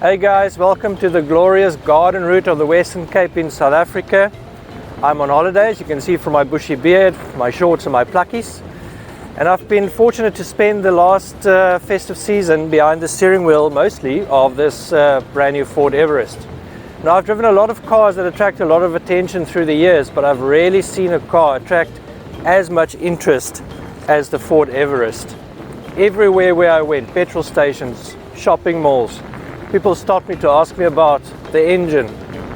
Hey guys, welcome to the glorious garden route of the Western Cape in South Africa. I'm on holiday, as you can see from my bushy beard, my shorts and my pluckies. And I've been fortunate to spend the last festive season behind the steering wheel mostly of this brand new Ford Everest. Now I've driven a lot of cars that attract a lot of attention through the years, but I've rarely seen a car attract as much interest as the Ford Everest. Everywhere where I went, petrol stations, shopping malls, people stopped me to ask me about the engine,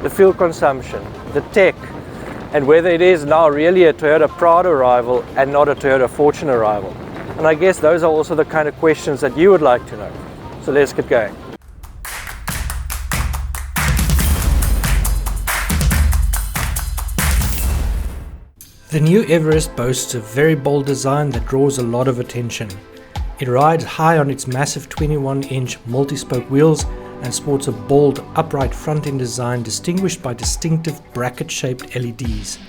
the fuel consumption, the tech, and whether it is now really a Toyota Prado rival and not a Toyota Fortuner rival. And I guess those are also the kind of questions that you would like to know. So let's get going. The new Everest boasts a very bold design that draws a lot of attention. It rides high on its massive 21-inch multi-spoke wheels and sports a bold, upright front-end design distinguished by distinctive bracket-shaped LEDs.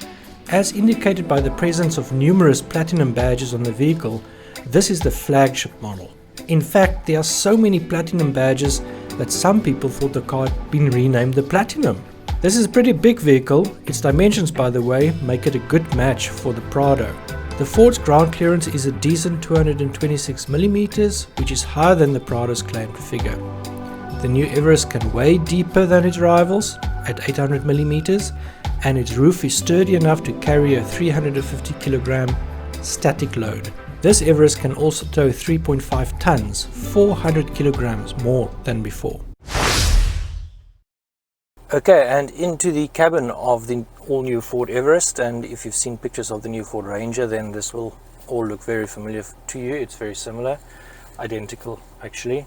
As indicated by the presence of numerous platinum badges on the vehicle, this is the flagship model. In fact, there are so many platinum badges that some people thought the car had been renamed the Platinum. This is a pretty big vehicle. Its dimensions, by the way, make it a good match for the Prado. The Ford's ground clearance is a decent 226mm, which is higher than the Prado's claimed figure. The new Everest can weigh deeper than its rivals at 800mm, and its roof is sturdy enough to carry a 350kg static load. This Everest can also tow 3.5 tons, 400 kilograms more than before. Okay, and into the cabin of the all-new Ford Everest, and if you've seen pictures of the new Ford Ranger, then this will all look very familiar to you. It's very similar, identical actually.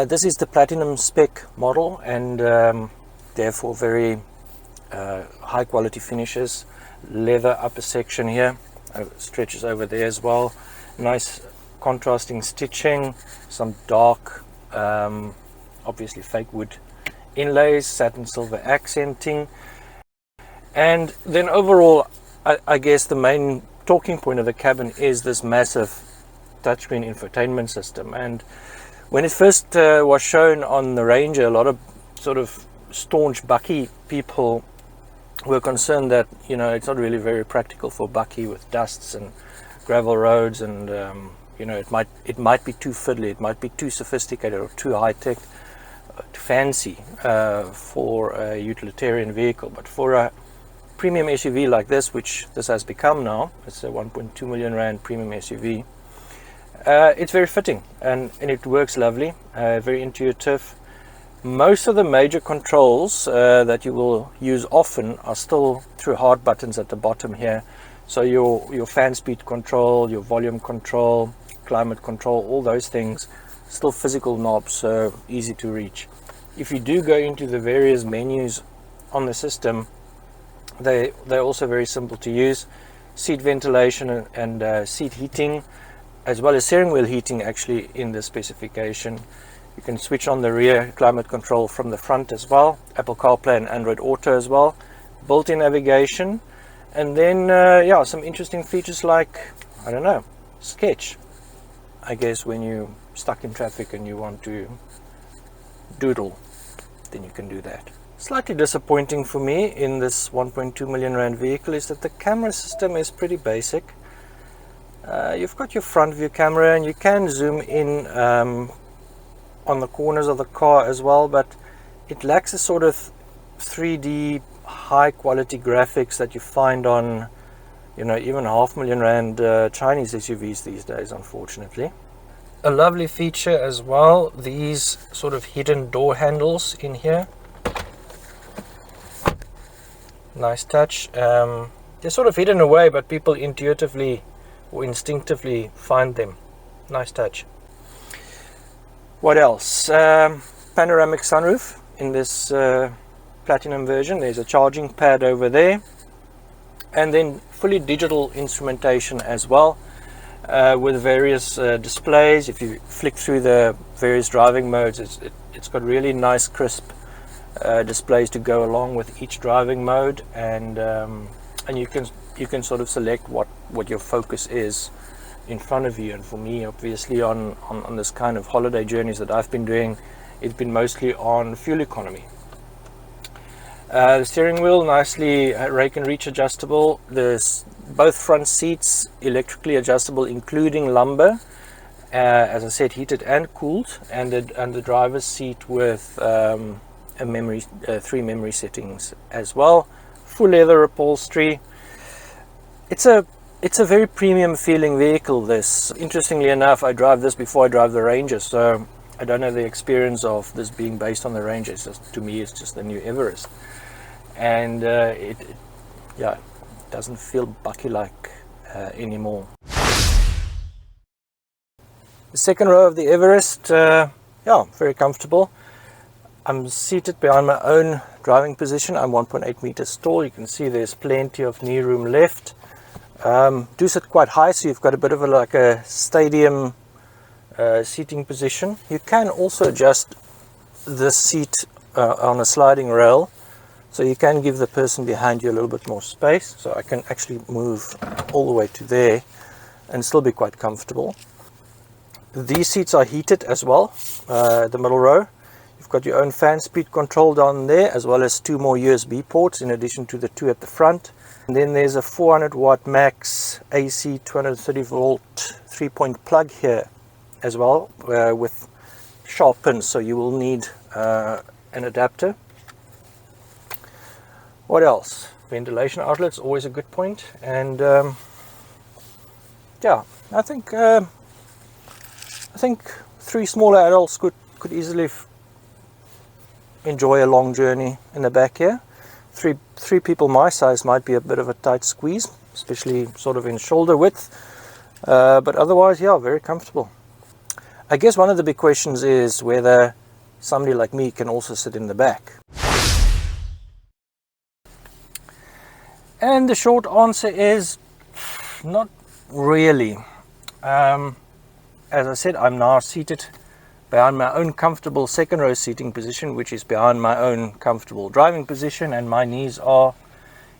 This is the Platinum spec model, and therefore very high quality finishes. Leather upper section here, stretches over there as well. Nice contrasting stitching, some dark, obviously fake wood inlays, satin silver accenting. And then overall, I guess the main talking point of the cabin is this massive touchscreen infotainment system. And when it first was shown on the Ranger, a lot of sort of staunch bakkie people were concerned that, you know, it's not really very practical for bakkie with dusts and gravel roads, and you know, it might be too fiddly, it might be too sophisticated or too high tech, too fancy for a utilitarian vehicle. But for a premium SUV like this, which this has become now, it's a 1.2 million rand premium SUV. It's very fitting and it works lovely, very intuitive. Most of the major controls that you will use often are still through hard buttons at the bottom here. So your fan speed control, your volume control, climate control, all those things, still physical knobs, so easy to reach. If you do go into the various menus on the system, they're also very simple to use. Seat ventilation and seat heating, as well as steering wheel heating actually in the specification. You can switch on the rear climate control from the front as well, Apple CarPlay and Android Auto as well, built-in navigation, and then yeah, some interesting features like, I don't know, sketch. I guess when you're stuck in traffic and you want to doodle, then you can do that. Slightly disappointing for me in this 1.2 million rand vehicle is that the camera system is pretty basic. You've got your front view camera and you can zoom in on the corners of the car as well, but it lacks a sort of 3D high quality graphics that you find on, you know, even 500,000 rand Chinese SUVs these days, unfortunately. A lovely feature as well, these sort of hidden door handles in here. Nice touch. They're sort of hidden away, but people intuitively or instinctively find them. Nice touch. What else? Panoramic sunroof in this Platinum version. There's a charging pad over there, and then fully digital instrumentation as well, with various displays. If you flick through the various driving modes, it's got really nice crisp displays to go along with each driving mode, and you can sort of select what your focus is in front of you. And for me, obviously, on this kind of holiday journeys that I've been doing, it's been mostly on fuel economy. The steering wheel, nicely rake and reach adjustable. There's both front seats electrically adjustable, including lumbar. As I said, heated and cooled, and the driver's seat with a memory, 3 memory settings as well. Full leather upholstery. It's a very premium feeling vehicle, this. Interestingly enough, I drive this before I drive the Ranger, so I don't have the experience of this being based on the Ranger. It's just, to me, it's just the new Everest. And it doesn't feel bucky like anymore. The second row of the Everest, very comfortable. I'm seated behind my own driving position. I'm 1.8 meters tall. You can see there's plenty of knee room left. Do sit quite high, so you've got a bit of like a stadium seating position. You can also adjust the seat on a sliding rail, so you can give the person behind you a little bit more space. So I can actually move all the way to there and still be quite comfortable. These seats are heated as well, the middle row. You've got your own fan speed control down there, as well as 2 more USB ports in addition to the 2 at the front. And then there's a 400 watt max AC 230 volt 3-point plug here as well, with sharp pins, so you will need an adapter. What else? Ventilation outlets, always a good point. And I think 3 smaller adults could easily enjoy a long journey in the back here. Three people my size might be a bit of a tight squeeze, especially sort of in shoulder width, but otherwise, very comfortable. I guess one of the big questions is whether somebody like me can also sit in the back. And the short answer is not really. As I said, I'm now seated behind my own comfortable second row seating position, which is behind my own comfortable driving position, and my knees are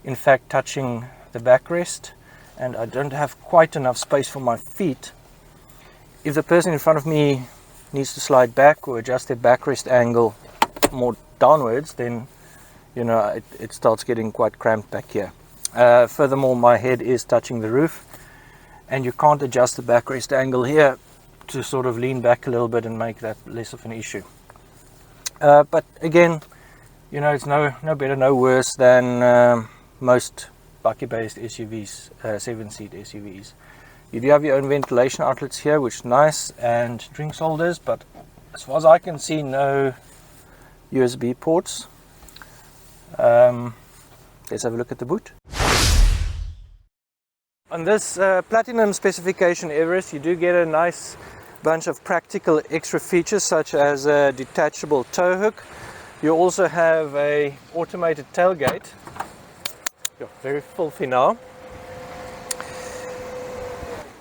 in fact touching the backrest, and I don't have quite enough space for my feet. If the person in front of me needs to slide back or adjust their backrest angle more downwards, then it starts getting quite cramped back here. Furthermore, my head is touching the roof, and you can't adjust the backrest angle here to sort of lean back a little bit and make that less of an issue. But again, it's no better, no worse than most bucky-based SUVs, 7-seat SUVs. You do have your own ventilation outlets here, which is nice, and drinks holders, but as far as I can see, no USB ports. Let's have a look at the boot. On this Platinum specification Everest, you do get a nice bunch of practical extra features, such as a detachable tow hook. You also have a automated tailgate. Very filthy now.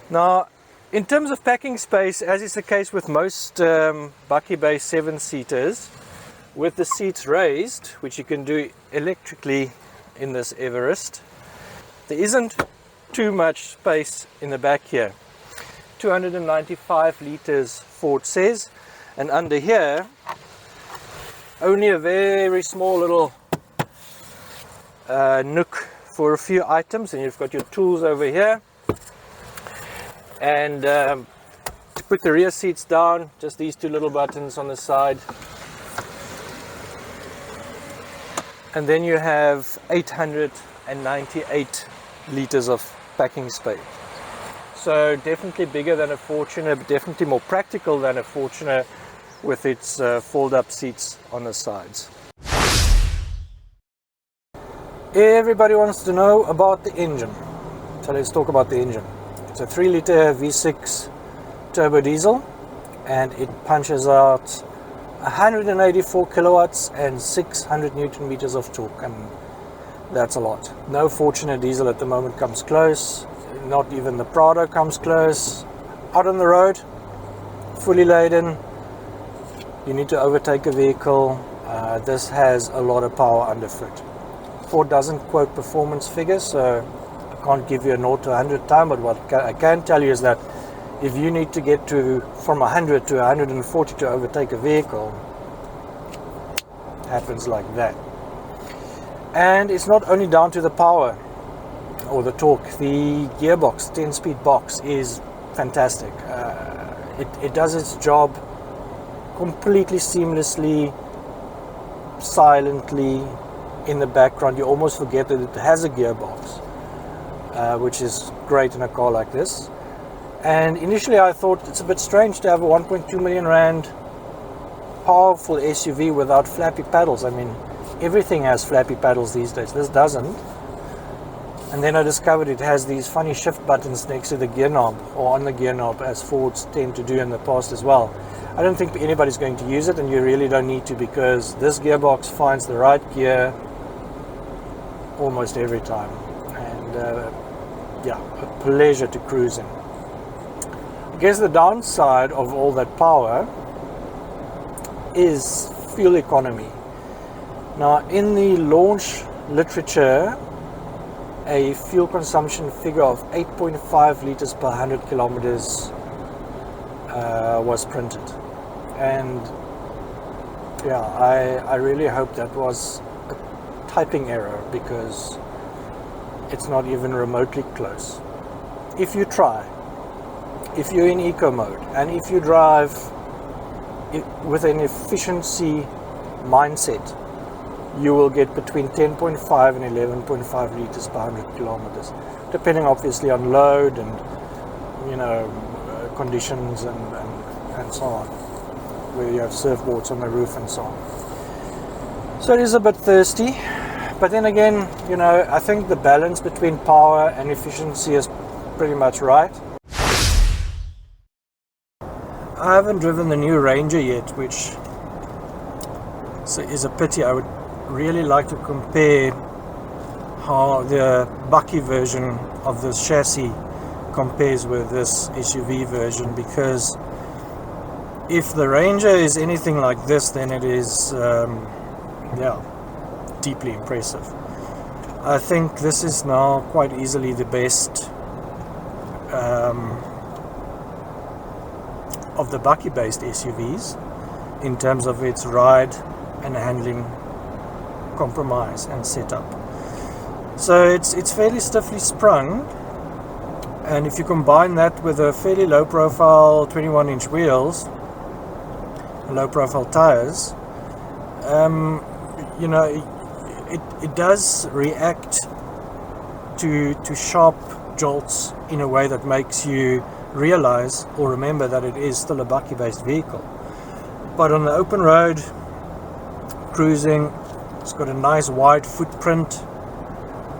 Now, in terms of packing space, as is the case with most bucky-based 7-seaters, with the seats raised, which you can do electrically in this Everest, there isn't too much space in the back here. 295 liters, Ford says, and under here only a very small little nook for a few items, and you've got your tools over here. And to put the rear seats down, just these 2 little buttons on the side, and then you have 898 liters of packing space. So definitely bigger than a Fortuner, but definitely more practical than a Fortuner with its fold-up seats on the sides. Everybody wants to know about the engine, so let's talk about the engine. It's a 3-liter V6 turbo diesel, and it punches out 184 kilowatts and 600 newton meters of torque, and that's a lot. No Fortuner diesel at the moment comes close. Not even the Prado comes close. Out on the road, fully laden, you need to overtake a vehicle. This has a lot of power underfoot. Ford doesn't quote performance figures, so I can't give you a 0 to 100 time, but what I can tell you is that if you need to get from 100 to 140 to overtake a vehicle, happens like that. And it's not only down to the power or the torque. The gearbox, 10-speed box, is fantastic. It does its job completely seamlessly, silently in the background. You almost forget that it has a gearbox, which is great in a car like this. And initially I thought it's a bit strange to have a 1.2 million rand powerful SUV without flappy paddles. I mean, everything has flappy paddles these days. This doesn't. And then I discovered it has these funny shift buttons next to the gear knob, or on the gear knob, as Fords tend to do in the past as well. I don't think anybody's going to use it, and you really don't need to, because this gearbox finds the right gear almost every time. And yeah, a pleasure to cruise in. I guess the downside of all that power is fuel economy. Now, in the launch literature, a fuel consumption figure of 8.5 liters per 100 kilometers was printed. And yeah, I really hope that was a typing error, because it's not even remotely close. If you try, if you're in eco mode, and if you drive with an efficiency mindset, you will get between 10.5 and 11.5 liters per 100 kilometers, depending obviously on load and, you know, conditions and so on, whether you have surfboards on the roof and so on. So it is a bit thirsty, but then again, you know, I think the balance between power and efficiency is pretty much right. I haven't driven the new Ranger yet, which is a pity. I would really like to compare how the Bucky version of this chassis compares with this SUV version, because if the Ranger is anything like this, then it is yeah, deeply impressive. I think this is now quite easily the best of the Bucky based SUVs in terms of its ride and handling compromise and setup. So it's fairly stiffly sprung, and if you combine that with a fairly low profile 21-inch wheels, low profile tires, you know, it does react to sharp jolts in a way that makes you realize or remember that it is still a Bucky based vehicle. But on the open road cruising, it's got a nice wide footprint.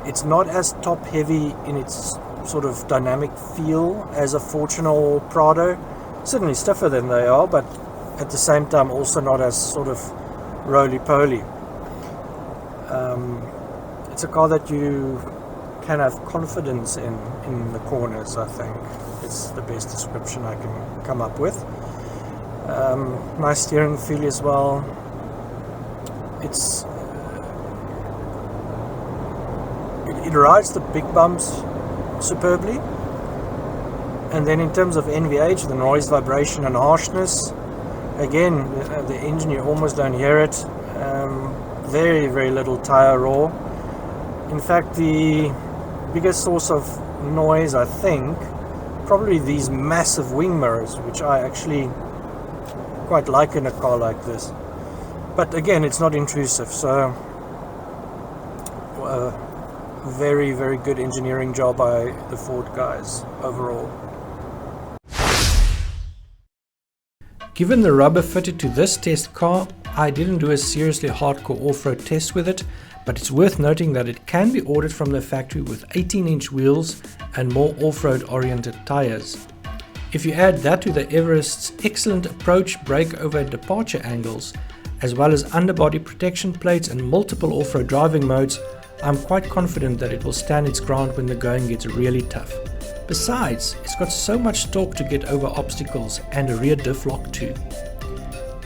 It's not as top heavy in its sort of dynamic feel as a Fortuner or Prado. Certainly stiffer than they are, but at the same time also not as sort of roly-poly. It's a car that you can have confidence in the corners, I think. It's the best description I can come up with. Nice steering feel as well. It rides the big bumps superbly. And then in terms of NVH, the noise, vibration and harshness, again, the engine, you almost don't hear it. Very, very little tire roar. In fact, the biggest source of noise, I think, probably these massive wing mirrors, which I actually quite like in a car like this. But again, it's not intrusive, so very, very good engineering job by the Ford guys overall. Given the rubber fitted to this test car, I didn't do a seriously hardcore off-road test with it, but it's worth noting that it can be ordered from the factory with 18-inch wheels and more off-road oriented tires. If you add that to the Everest's excellent approach, break-over and departure angles, as well as underbody protection plates and multiple off-road driving modes, I'm quite confident that it will stand its ground when the going gets really tough. Besides, it's got so much torque to get over obstacles and a rear diff lock too.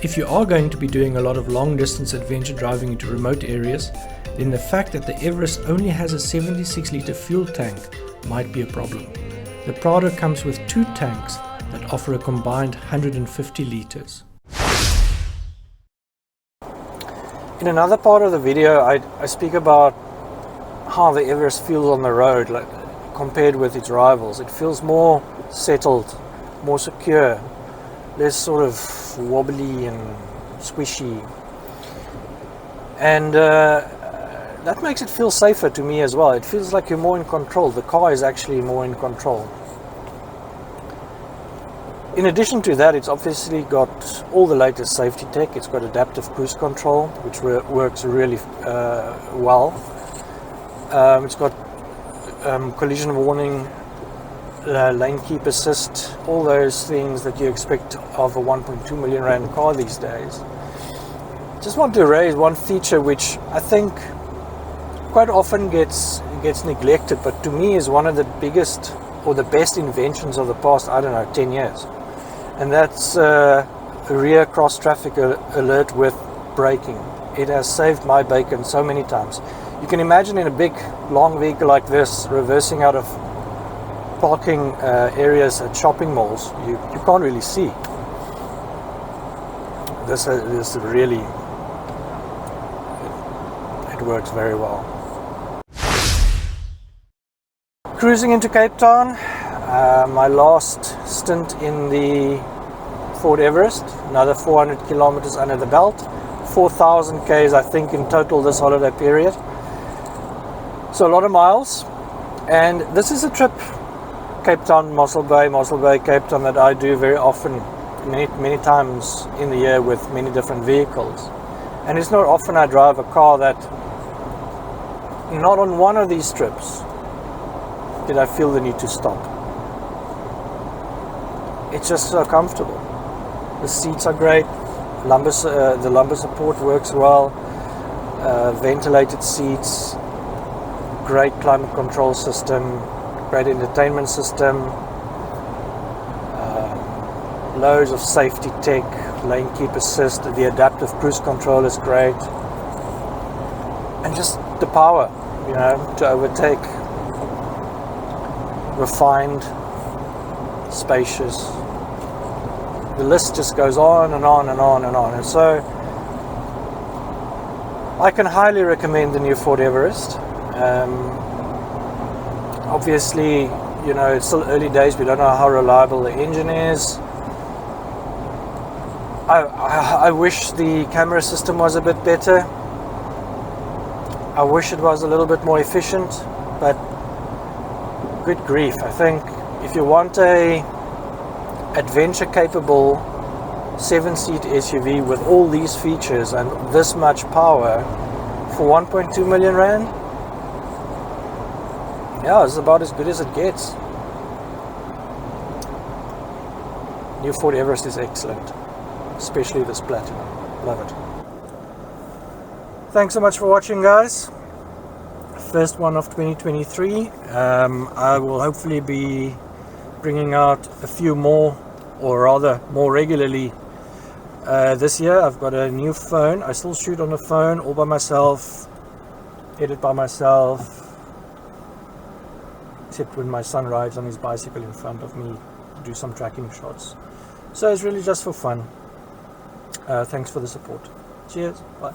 If you are going to be doing a lot of long distance adventure driving into remote areas, then the fact that the Everest only has a 76 litre fuel tank might be a problem. The Prado comes with two tanks that offer a combined 150 litres. In another part of the video, I speak about how the Everest feels on the road, like compared with its rivals. It feels more settled, more secure, less sort of wobbly and squishy, and that makes it feel safer to me as well. It feels like you're more in control. The car is actually more in control. In addition to that, it's obviously got all the latest safety tech. It's got adaptive cruise control, which works really well. It's got collision warning, lane keep assist, all those things that you expect of a 1.2 million rand car these days. Just want to raise one feature which I think quite often gets neglected, but to me is one of the biggest or the best inventions of the past, I don't know, 10 years. And that's a rear cross traffic alert with braking. It has saved my bacon so many times. You can imagine in a big, long vehicle like this, reversing out of parking areas at shopping malls, you can't really see. This really, it works very well. Cruising into Cape Town. My last stint in the Ford Everest, another 400 kilometers under the belt, 4,000 Ks I think in total this holiday period. So a lot of miles, and this is a trip, Cape Town, Mossel Bay, Cape Town, that I do very often, many times in the year with many different vehicles. And it's not often I drive a car that, not on one of these trips did I feel the need to stop. It's just so comfortable. The seats are great. The lumbar support works well. Ventilated seats. Great climate control system. Great entertainment system. Loads of safety tech. Lane keep assist. The adaptive cruise control is great. And just the power, to overtake. Refined. Spacious. The list just goes on and on and on and on. And so I can highly recommend the new Ford Everest. Obviously, it's still early days. We don't know how reliable the engine is. I wish the camera system was a bit better. I wish it was a little bit more efficient, but good grief. I think if you want a adventure-capable 7-seat SUV with all these features and this much power for 1.2 million rand, yeah, it's about as good as it gets. New Ford Everest is excellent, especially this Platinum. Love it. Thanks so much for watching, guys. First one of 2023. I will hopefully be bringing out a few more, or rather more regularly this year. I've got a new phone. I still shoot on the phone all by myself, edit by myself, except when my son rides on his bicycle in front of me, do some tracking shots. So it's really just for fun. Thanks for the support. Cheers. Bye.